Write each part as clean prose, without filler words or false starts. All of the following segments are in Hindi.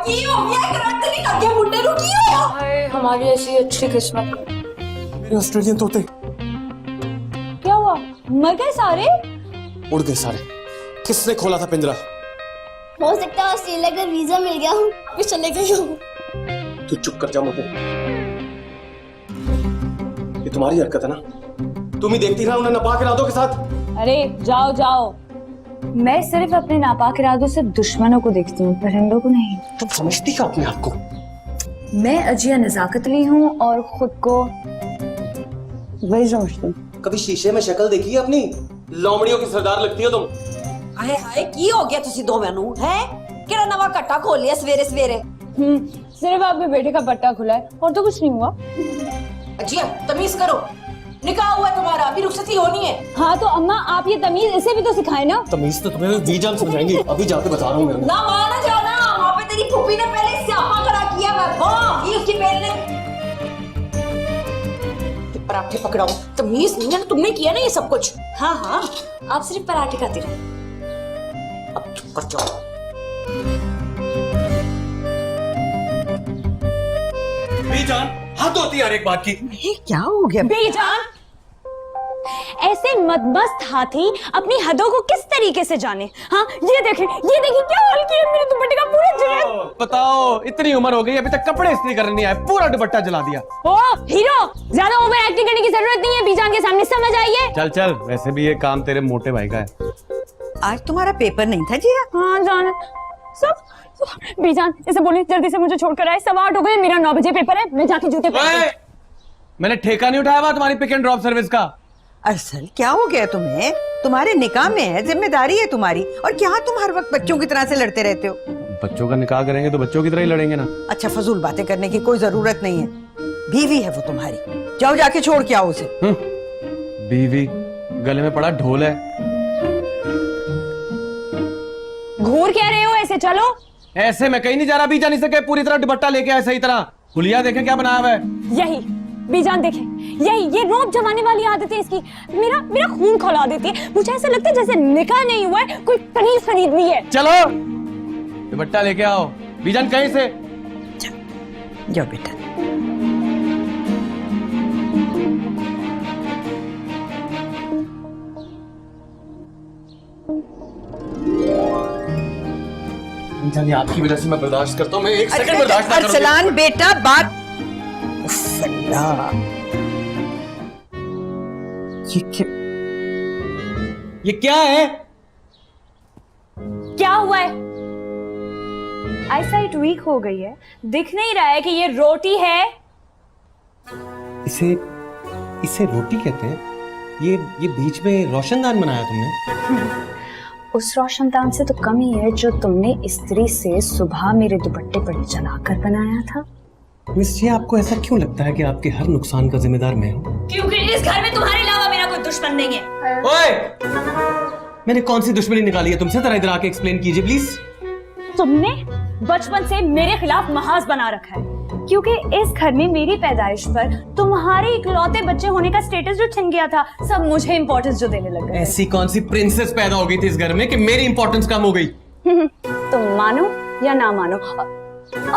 की हो गया करंट नहीं लग गया मुंडे नु की हो हाय हमारी ऐसी अच्छी किस्मत। मेरे ऑस्ट्रेलियन तोते क्या हुआ, मर गए सारे? उड़ गए सारे। किसने खोला था पिंजरा? हो सकता है ऑस्ट्रेलिया का वीजा मिल गया हूँ, मैं चले गई हूँ। तू चुप कर जा मोटे। ये तुम्हारी हरकत है ना? तुम ही देखती रहा उन्हें नापाक इरादों के साथ। अरे जाओ जाओ, मैं सिर्फ अपने नापाक इरादों से दुश्मनों को देखती हूँ, परिंदों को नहीं। तुम समझती क्या अपने आप को? मैं अजिया नजाकतली हूँ और खुद को वही समझती हूँ। कभी शीशे में शक्ल देखी है अपनी? लोमड़ियों की सरदार लगती हो तुम। हाय हाय की हो गया तुसी दोवें नु है केड़ा नवा कट्टा खोल लिया सवेरे सवेरे। सिर्फ आपके बेटे का पट्टा खुला है और तो कुछ नहीं हुआ। अजिया तमीज करो, निकाह हुआ तुम्हारा, अभी रुखसती होनी है। हाँ तो अम्मा आप ये तमीज इसे भी तो सिखाए ना। तमीज तो तुम्हें जी जान समझाएंगी, अभी जाके बता रहा हूँ मैं। ना माना जाना, वहाँ पे तेरी फूफी ने पहले स्यापा खड़ा किया है, वाह ये उसकी बहन ने पराठे पकड़ाओ। तमीज नहीं है, तुमने किया ना ये सब कुछ। हाँ हाँ आप सिर्फ पराठे खाते रहो, अब चुप कर जाओ। बेजान हद होती है हर एक बात की। क्या हो गया बेजान, ऐसे मदमस्त हाथी अपनी हदों को किस तरीके से जाने। हाँ ये देखें क्या हाल किया मेरे दुपट्टे का, पूरा जला। बताओ इतनी उम्र हो गई अभी तक कपड़े इस्त्री करने नहीं आए, पूरा दुपट्टा जला दिया। ओ हीरो, ज्यादा ओवर एक्टिंग करने की जरूरत नहीं है, बीजान के सामने समझ आइए। चल चल, वैसे भी ये काम तेरे मोटे भाई का है। आज तुम्हारा पेपर नहीं था जिया? हाँ जान सब बीजान इसे बोलिए जल्दी से मुझे छोड़कर आए, 8:15 हो गए, मेरा 9 बजे पेपर है, मैं जाके जूते पहन। मैंने ठेका नहीं उठाया हुआ तुम्हारी पिक एंड ड्रॉप सर्विस का। असल क्या हो गया तुम्हें? तुम्हारे निकाह में है, जिम्मेदारी है तुम्हारी, और क्या तुम हर वक्त बच्चों की तरह से लड़ते रहते हो? बच्चों का निकाह करेंगे तो बच्चों की तरह ही लड़ेंगे ना। अच्छा फजूल बातें करने की कोई जरूरत नहीं है, बीवी है वो तुम्हारी, जाओ जाके छोड़ के आओ उसे। बीवी, गले में पड़ा ढोल है। घूर कह रहे हो ऐसे? चलो ऐसे मैं कहीं नहीं जा रहा, बीजा नहीं सके पूरी तरह दुपट्टा लेके आए सही तरह। हुलिया देखे क्या बनाया हुआ है। यही बीजान देखे, यही ये रोब जमाने वाली आदत है इसकी, मेरा खून खौला देती है। मुझे ऐसा लगता है जैसे निकाह नहीं हुआ है, कोई पनीर खरीदनी है। चलो दुपट्टा लेके आओ। बीजान कहीं से जाओ बेटा। जानिए आपकी वजह से मैं बर्दाश्त करता हूँ, मैं एक सेकंड बर्दाश्त ना करूँ। अरसलान बेटा बात। अल्लाह, ये क्या है? क्या हुआ है? आईसाइट वीक हो गई है, दिख नहीं रहा है कि ये रोटी है। इसे रोटी कहते हैं? ये बीच में रोशनदान बनाया तुमने? उस रोशनदान से तो कम ही है जो तुमने स्त्री से सुबह मेरे दुपट्टे पर जलाकर बनाया था। मिस जी, आपको ऐसा क्यों लगता है कि आपके हर नुकसान का जिम्मेदार मैं हूँ? क्योंकि इस घर में तुम्हारे अलावा मेरा कोई दुश्मन नहीं है। ओए! मैंने कौन सी दुश्मनी निकाली है तुमसे? जरा इधर आके एक्सप्लेन कीजिए प्लीज। तुमने बचपन से मेरे खिलाफ महाज बना रखा है, क्योंकि इस घर में मेरी पैदाइश पर तुम्हारे इकलौते बच्चे होने का स्टेटस जो छिन गया था, सब मुझे इंपॉर्टेंस जो देने लग गए। ऐसी कौन सी प्रिंसेस पैदा हो गई थी इस घर में कि मेरी इंपॉर्टेंस कम हो गई? तुम मानो या ना मानो,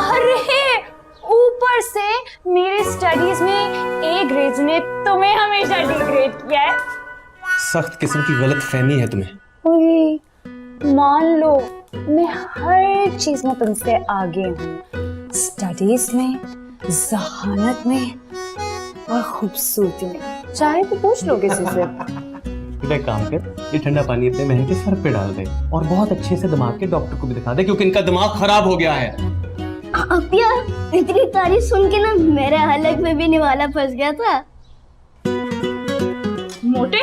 अरे ऊपर से मेरे स्टडीज में ए ग्रेड ने तुम्हें हमेशा डी ग्रेड किया है। सख्त किस्म की गलत फहमी है तुम्हें। ओए, मान लो मैं हर चीज में तुमसे आगे हूँ, स्टडीज में, जहानत में और खूबसूरती में। चाहे तो पूछ लो किसी से। एक काम कर, ये ठंडा पानी अपने बहन के सर पे डाल दे और बहुत अच्छे से दिमाग के डॉक्टर को भी दिखा दे, क्योंकि इनका दिमाग खराब हो गया है। अपिया इतनी तारीफ सुन के ना मेरे हलक में भी निवाला फंस गया था। मोटे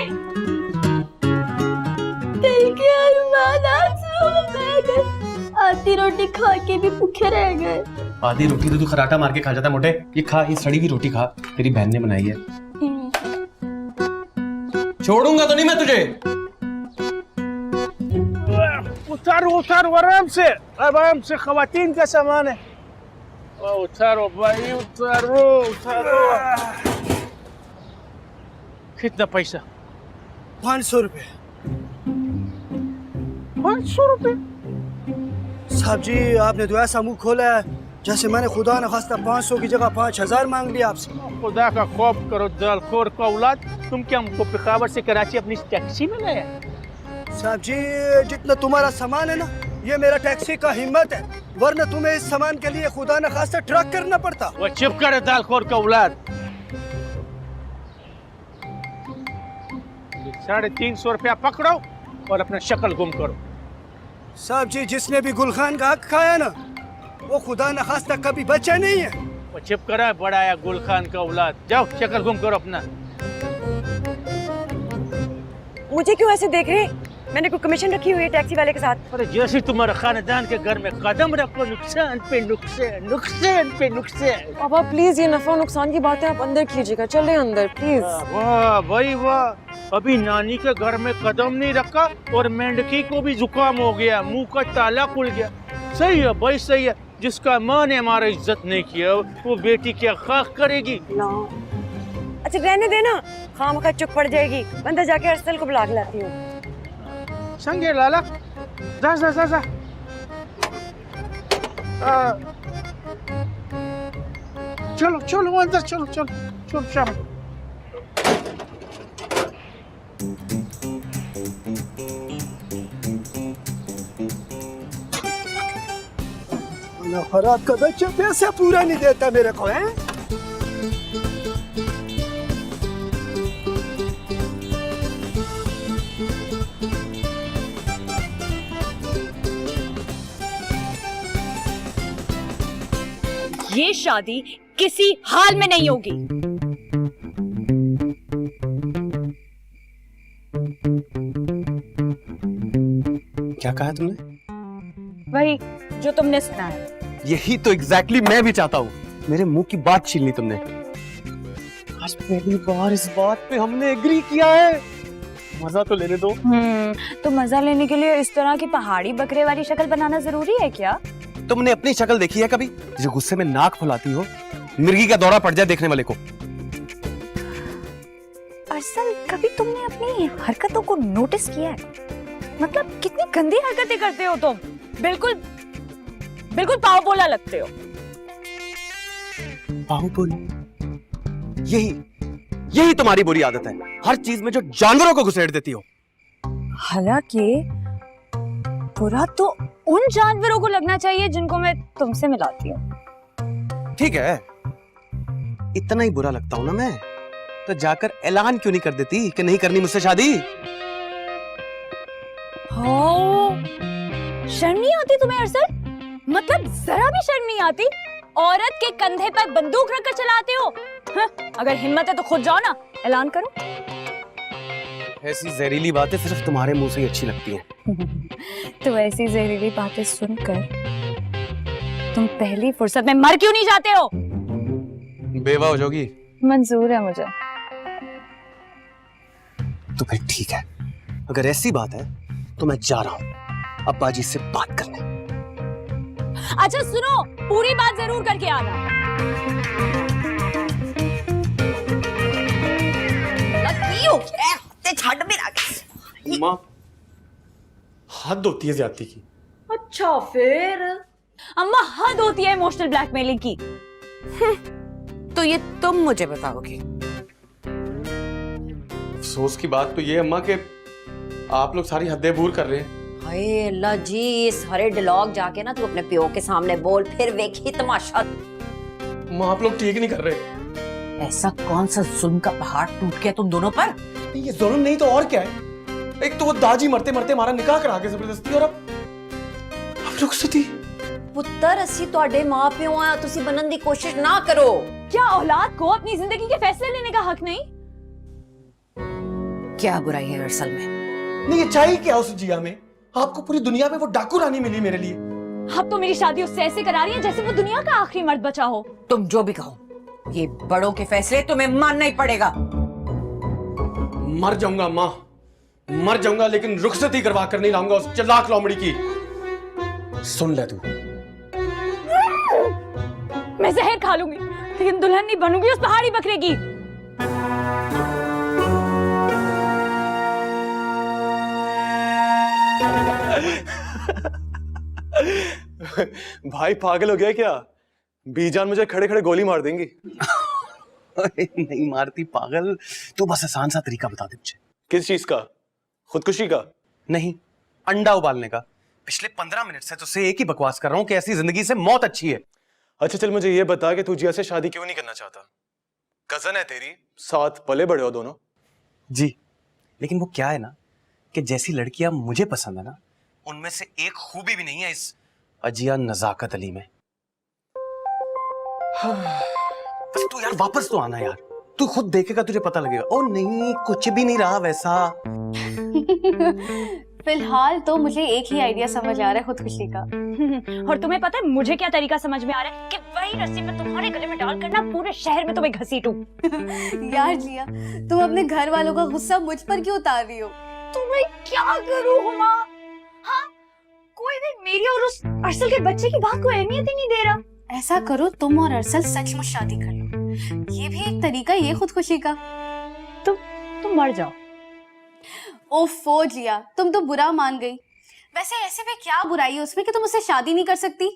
दिल के अरमान आंसू बह गए, आधी रोटी खा के भी भूखे रह गए। आधी रोटी तो तू खराटा मार के खा जाता मोटे। ये खा, ये सड़ी हुई रोटी खा, तेरी बहन ने बनाई है। छोड़ूंगा तो नहीं मैं तुझे। उतारो आराम से खवातीन का सामान है। उतारो भाई, उतारो। कितना पैसा? 500 रुपए। 500 रुपए? साहब जी आपने तो ऐसा मुंह खोला है जैसे मैंने खुदा न खास्ता 500 की जगह 5000 मांग लिया आपसे। खुदा का खौफ करो दलखोर का औलाद, तुम क्या हमको पेशावर से कराची अपनी टैक्सी में लाया? साहब जी जितना तुम्हारा सामान है ना, ये मेरा टैक्सी का हिम्मत है, वरना तुम्हें इस सामान के लिए खुदा न खास्ता ट्रक करना पड़ता। वो चुप करे दलखोर का औलाद। 350 रुपया पकड़ो और अपना शक्ल गुम करो। साहब जी जिसने भी गुलखान का हक खाया ना, वो खुदा न खास्ता कभी बचा नहीं है। वो चुप करा बड़ा है गुल खान का औलाद, जाओ शक्ल गुम करो अपना। मुझे क्यों ऐसे देख रहे? मैंने कोई कमीशन रखी हुई है टैक्सी वाले के साथ। अरे जैसे तुम्हारे खानदान के घर में कदम रखो, नुकसान पे नुकसान, नुकसान पे नुकसान। पापा प्लीज ये नफा नुकसान की बातें आप अंदर कीजिएगा, चले अंदर प्लीज। वाह भाई वाह, अभी नानी के घर में कदम नहीं रखा और मेंढकी को भी जुकाम हो गया, मुंह का ताला खुल गया। सही है भाई सही है, जिसका माँ ने हमारा इज्जत नहीं किया वो बेटी क्या खाक करेगी ना। अच्छा रहने देना, खामखा चुप पड़ जाएगी। अंदर जाके अरसल को बुला के लाती हूँ। संगे लाला जा जा जा जा। चलो चलो अंदर चलो चलो चलो शाम। खराब का बच्चा पैसा पूरा नहीं देता मेरे को है। ये शादी किसी हाल में नहीं होगी। क्या कहा तुमने? वही जो तुमने सुना है। यही तो एग्जैक्टली मैं भी चाहता हूँ। मेरे मुंह की बात छीन ली तुमने। आज पहली बार इस बात पे हमने एग्री किया है। मजा तो लेने दो। तो मजा लेने के लिए इस तरह की पहाड़ी बकरे वाली शक्ल बनाना जरूरी है क्या? तुमने अपनी शक्ल देखी है कभी जो गुस्से में नाक फुलाती हो? मिर्गी का दौरा पड़ जाए देखने वाले को। अरसल कभी तुमने अपनी हरकतों को नोटिस किया है? मतलब कितनी गंदी हरकतें करते हो तुम। बिल्कुल बिल्कुल पाव बोला लगते हो। पाव बोला? यही तुम्हारी बुरी आदत है, हर चीज में जो जानवरों को घुसेड़ देती हो। हालांकि बुरा तो उन जानवरों को लगना चाहिए जिनको मैं तुमसे मिलाती हूँ। ठीक है, इतना ही बुरा लगता हूं ना मैं, तो जाकर ऐलान क्यों नहीं कर देती कि नहीं करनी मुझसे शादी? शर्म नहीं आती तुम्हें अरसल? मतलब जरा भी शर्म नहीं आती? औरत के कंधे पर बंदूक रखकर चलाते हो? अगर हिम्मत है तो खुद जाओ ना, ऐलान करो। ऐसी जहरीली बातें सिर्फ तुम्हारे मुंह से ही अच्छी लगती हैं। तो ऐसी जहरीली बातें सुनकर तुम पहली फुर्सत में मर क्यों नहीं जाते हो? बेवा हो जाओगी। मंजूर है मुझे। तो फिर ठीक है, अगर ऐसी बात है तो मैं जा रहा हूं अब्बा जी से बात करने। अच्छा सुनो, पूरी बात जरूर करके आना। माँ हद होती है ज्यादती की। अच्छा फिर अम्मा हद होती है इमोशनल ब्लैकमेलिंग की। तो ये तुम मुझे बताओगे? अफसोस की बात तो ये अम्मा के आप लोग सारी हदें दूर कर रहे हैं। हाय अल्लाह जी, ये सारे डायलॉग जाके ना तू अपने प्यो के सामने बोल, फिर देखी तमाशा। माँ आप लोग ठीक नहीं कर रहे। ऐसा कौन सा जुल्म का पहाड़ टूट गया तुम दोनों पर? ये जुल्म नहीं तो और क्या है? एक तो वो दाजी मरते मरते हमारा निकाह करा के जबरदस्ती, और अब रुखसती। पुत्र असी तुहाडे मां प्यो आ, तुसी बनन दी कोशिश ना करो। क्या औलाद को अपनी जिंदगी के फैसले लेने का हक नहीं? क्या बुराई है अरसल में? नहीं ये चाहिए क्या उस जिया में? आपको पूरी दुनिया में वो डाकू रानी मिली मेरे लिए। अब तो मेरी शादी उससे ऐसे करा रही है जैसे वो दुनिया का आखिरी मर्द बचा हो। तुम जो भी कहो, ये बड़ों के फैसले तुम्हें मानना ही पड़ेगा। मर जाऊंगा माँ, मर जाऊंगा, लेकिन रुखसती करवा कर नहीं लाऊंगा उस चलाक लोमड़ी की। सुन ले तू, मैं जहर खा लूंगी लेकिन दुल्हन नहीं बनूंगी उस पहाड़ी बकरे की। भाई पागल हो गया क्या? बीजान मुझे खड़े खड़े गोली मार देंगी। नहीं मारती पागल, तू बस आसान सा तरीका बता दे मुझे। किस चीज का? खुदकुशी का? नहीं, अंडा उबालने का। पिछले 15 मिनट से तुझसे एक ही बकवास कर रहा हूँ कि ऐसी जिंदगी से मौत अच्छी है। अच्छा चल मुझे ये बता कि तू जिया से शादी क्यों नहीं करना चाहता? कजन है तेरी, साथ पले बड़े हो दोनों। जी, लेकिन वो क्या है ना कि जैसी लड़कियां मुझे पसंद है ना, उनमें से एक खूबी भी नहीं है इस अजिया नजाकत अली में। बस तू यार वापस तो आना यार, तू खुद देखेगा तुझे पता लगेगा। ओ नहीं, कुछ भी नहीं रहा वैसा। फिलहाल तो मुझे एक ही आइडिया समझ आ रहा है खुदकुशी का। और तुम्हें पता है मुझे क्या तरीका समझ में आ रहा है कि वही रस्सी मैं तुम्हारे गले में डाल कर ना पूरे शहर में तुम्हें घसीटूं। यार जिया, तुम अपने घर वालों का गुस्सा मुझ पर क्यों उतार रही हो? तो मैं क्या करूं हुमा? हाँ, कोई भी मेरी और उस अरसल के बच्चे की बात को अहमियत ही नहीं दे रहा। ऐसा करो, तुम और अरसल सचमुच शादी कर लो। ये भी एक तरीका ही है खुदकुशी का। तुम मर जाओ। ओफो जिया, तुम तो बुरा मान गई। वैसे ऐसे में क्या बुराई है उसमें कि तुम उससे शादी नहीं कर सकती?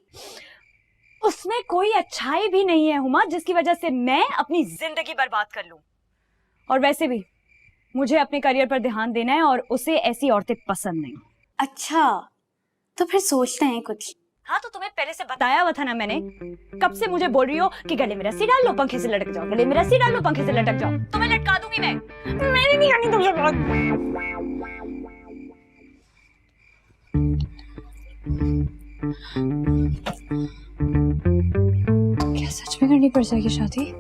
उसमें कोई अच्छाई भी नहीं है हुमा जिसकी वजह से मैं अपनी जिंदगी बर्बाद कर लूं। और वैसे भी मुझे अपने करियर पर ध्यान देना है और उसे ऐसी औरतें पसंद नहीं। अच्छा, तो फिर सोचते हैं कुछ। हाँ, तो तुम्हें पहले से बताया हुआ था ना मैंने। कब से मुझे बोल रही हो कि गले में रस्सी डाल लो, पंखे से लटक जाओ, गले में रस्सी डाल लो, पंखे से लटक जाओ। तुम्हें लटका दूंगी मैं। मेरी नहीं करनी तुमसे बात। क्या सच में करनी पड़ जाएगी शादी?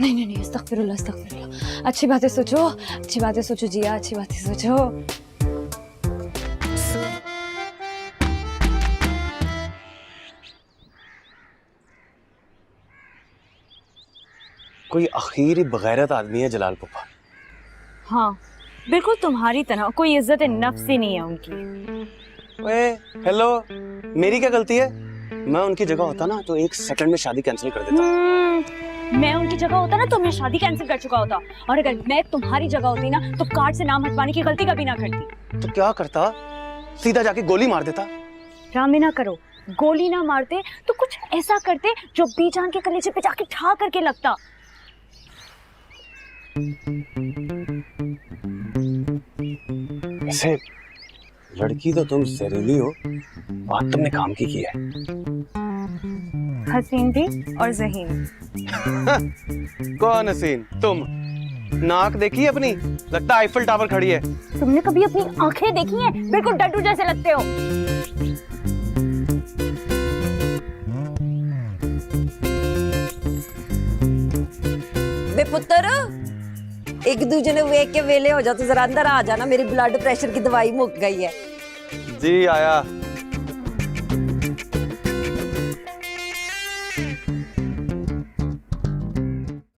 नहीं नहीं नहीं, अस्तगफिरुल्लाह अस्तगफिरुल्लाह। अच्छी बातें सोचो, अच्छी बातें सोचो जिया, अच्छी बातें सोचो। कोई आखिरी बगैरत आदमी है जलाल पप्पा। हाँ, बिल्कुल तुम्हारी तरह। कोई इज्जत नफ्स ही नहीं है उनकी। ओए हेलो, मेरी क्या गलती है? मैं उनकी जगह होता ना तो 1 सेकंड में शादी कैंसिल कर देता। मैं उनकी जगह होता ना तो मैं शादी कैंसिल कर चुका होता। और अगर मैं तुम्हारी जगह होती ना तो कार्ड से नाम हटवाने की गलती कभी ना करती। तो क्या करता? सीधा जाके गोली मार देता। ड्रामे ना करो। गोली ना मारते तो कुछ ऐसा करते जो बीजान के कलेजे पे जाके ठा करके लगता। वैसे लड़की तो तुम जहरीली हो, बात तुमने काम की है। हसीन भी और ज़हीन। कौन हसीन? तुम। नाक देखी है अपनी? लगता है आईफल टावर खड़ी है। तुमने कभी अपनी आंखें देखी हैं? बिल्कुल डड्डू जैसे लगते हो। बे पुत्र, एक दूजे ने वेख के वेले हो जा, तो जरा अंदर आ जाना, मेरी ब्लड प्रेशर की दवाई मुक गई है। जी आया।